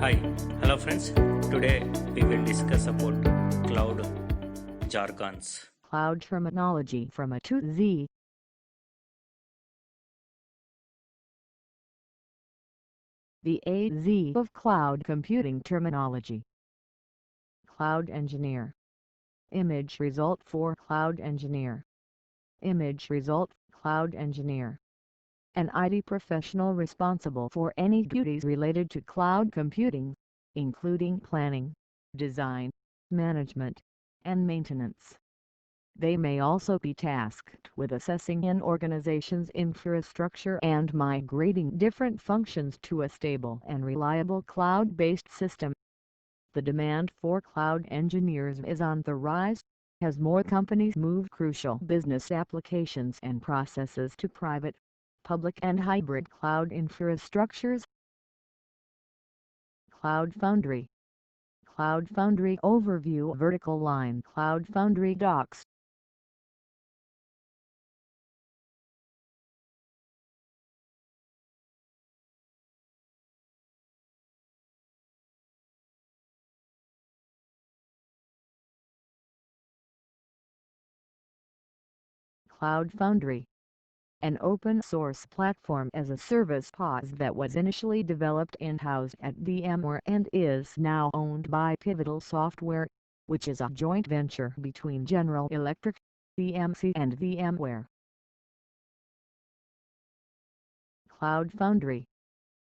Hi, hello friends. Today we will discuss about cloud jargons. Cloud terminology from A to Z. The AZ of cloud computing terminology. Cloud engineer. Image result for cloud engineer. Image result, cloud engineer. An IT professional responsible for any duties related to cloud computing, including planning, design, management, and maintenance. They may also be tasked with assessing an organization's infrastructure and migrating different functions to a stable and reliable cloud-based system. The demand for cloud engineers is on the rise, as more companies move crucial business applications and processes to private, public and hybrid cloud infrastructures. Cloud Foundry. Cloud Foundry Overview Vertical line Cloud Foundry Docs. Cloud Foundry, an open-source platform as a service PaaS that was initially developed in-house at VMware and is now owned by Pivotal Software, which is a joint venture between General Electric, EMC and VMware. Cloud Foundry.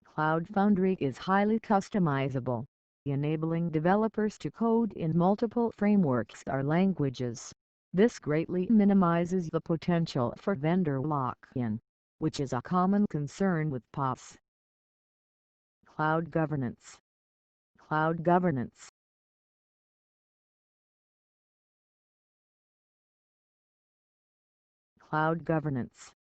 Cloud Foundry is highly customizable, enabling developers to code in multiple frameworks or languages. This greatly minimizes the potential for vendor lock-in, which is a common concern with PaaS. Cloud Governance. Cloud Governance. Cloud Governance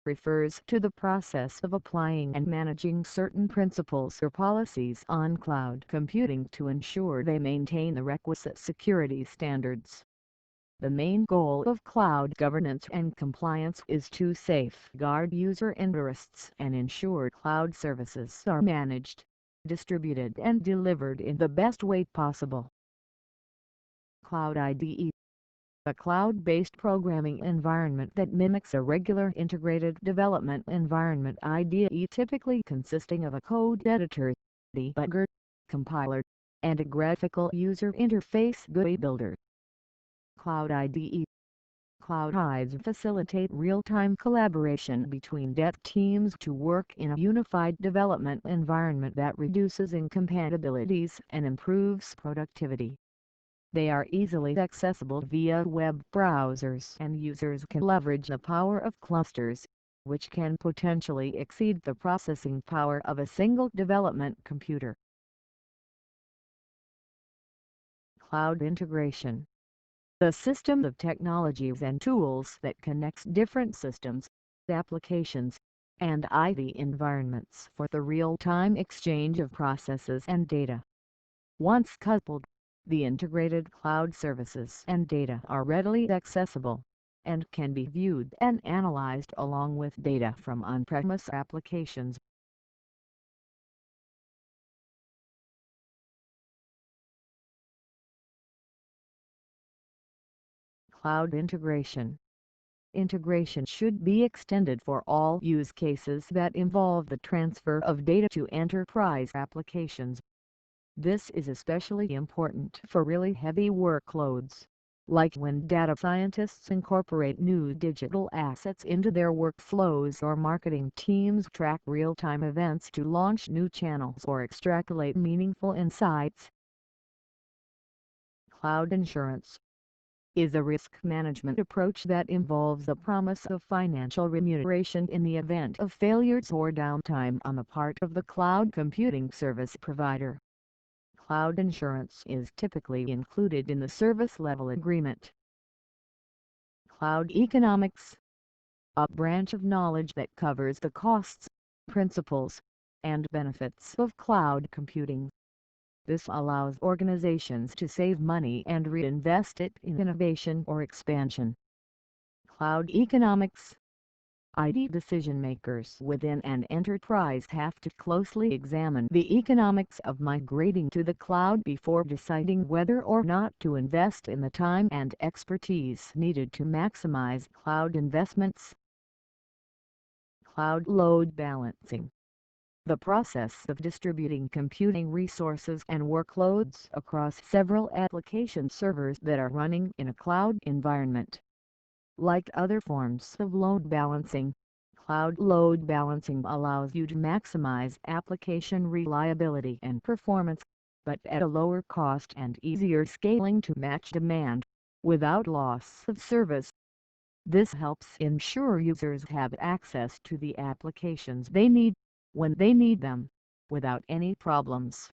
refers to the process of applying and managing certain principles or policies on cloud computing to ensure they maintain the requisite security standards. The main goal of cloud governance and compliance is to safeguard user interests and ensure cloud services are managed, distributed and delivered in the best way possible. Cloud IDE. A cloud-based programming environment that mimics a regular integrated development environment IDE, typically consisting of a code editor, debugger, compiler, and a graphical user interface GUI builder. Cloud IDE. Cloud IDEs facilitate real-time collaboration between dev teams to work in a unified development environment that reduces incompatibilities and improves productivity. They are easily accessible via web browsers and users can leverage the power of clusters, which can potentially exceed the processing power of a single development computer. Cloud integration. The system of technologies and tools that connects different systems, applications, and IT environments for the real-time exchange of processes and data. Once coupled, the integrated cloud services and data are readily accessible, and can be viewed and analyzed along with data from on-premise applications. Cloud integration. Integration should be extended for all use cases that involve the transfer of data to enterprise applications. This is especially important for really heavy workloads, like when data scientists incorporate new digital assets into their workflows or marketing teams track real-time events to launch new channels or extrapolate meaningful insights. Cloud insurance is a risk management approach that involves the promise of financial remuneration in the event of failures or downtime on the part of the cloud computing service provider. Cloud insurance is typically included in the service level agreement. Cloud economics, a branch of knowledge that covers the costs, principles, and benefits of cloud computing. This allows organizations to save money and reinvest it in innovation or expansion. Cloud economics. IT decision-makers within an enterprise have to closely examine the economics of migrating to the cloud before deciding whether or not to invest in the time and expertise needed to maximize cloud investments. Cloud load balancing. The process of distributing computing resources and workloads across several application servers that are running in a cloud environment. Like other forms of load balancing, cloud load balancing allows you to maximize application reliability and performance, but at a lower cost and easier scaling to match demand, without loss of service. This helps ensure users have access to the applications they need, when they need them, without any problems.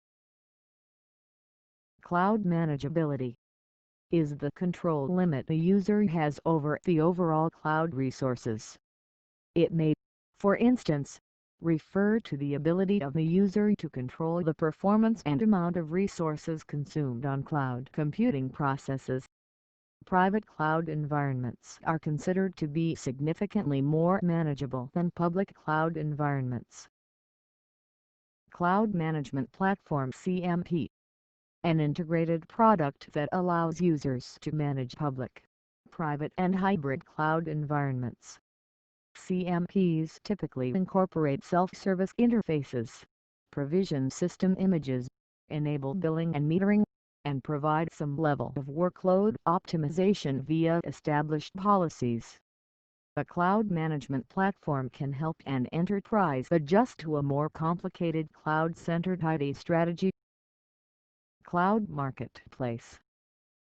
Cloud manageability is the control limit a user has over the overall cloud resources. It may, for instance, refer to the ability of the user to control the performance and amount of resources consumed on cloud computing processes. Private cloud environments are considered to be significantly more manageable than public cloud environments. Cloud Management Platform (CMP), an integrated product that allows users to manage public, private and hybrid cloud environments. CMPs typically incorporate self-service interfaces, provision system images, enable billing and metering, and provide some level of workload optimization via established policies. A cloud management platform can help an enterprise adjust to a more complicated cloud-centered IT strategy. Cloud Marketplace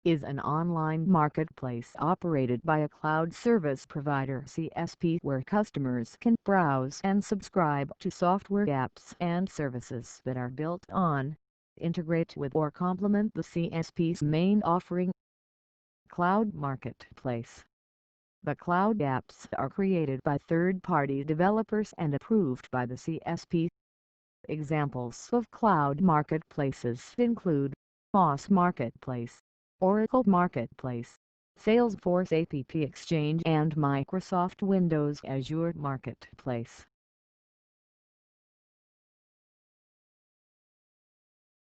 is an online marketplace operated by a cloud service provider (CSP) where customers can browse and subscribe to software, apps and services that are built on, integrate with or complement the CSP's main offering. Cloud Marketplace. The cloud apps are created by third-party developers and approved by the CSP. Examples of cloud marketplaces include Moss Marketplace, Oracle Marketplace, Salesforce App Exchange and Microsoft Windows Azure Marketplace.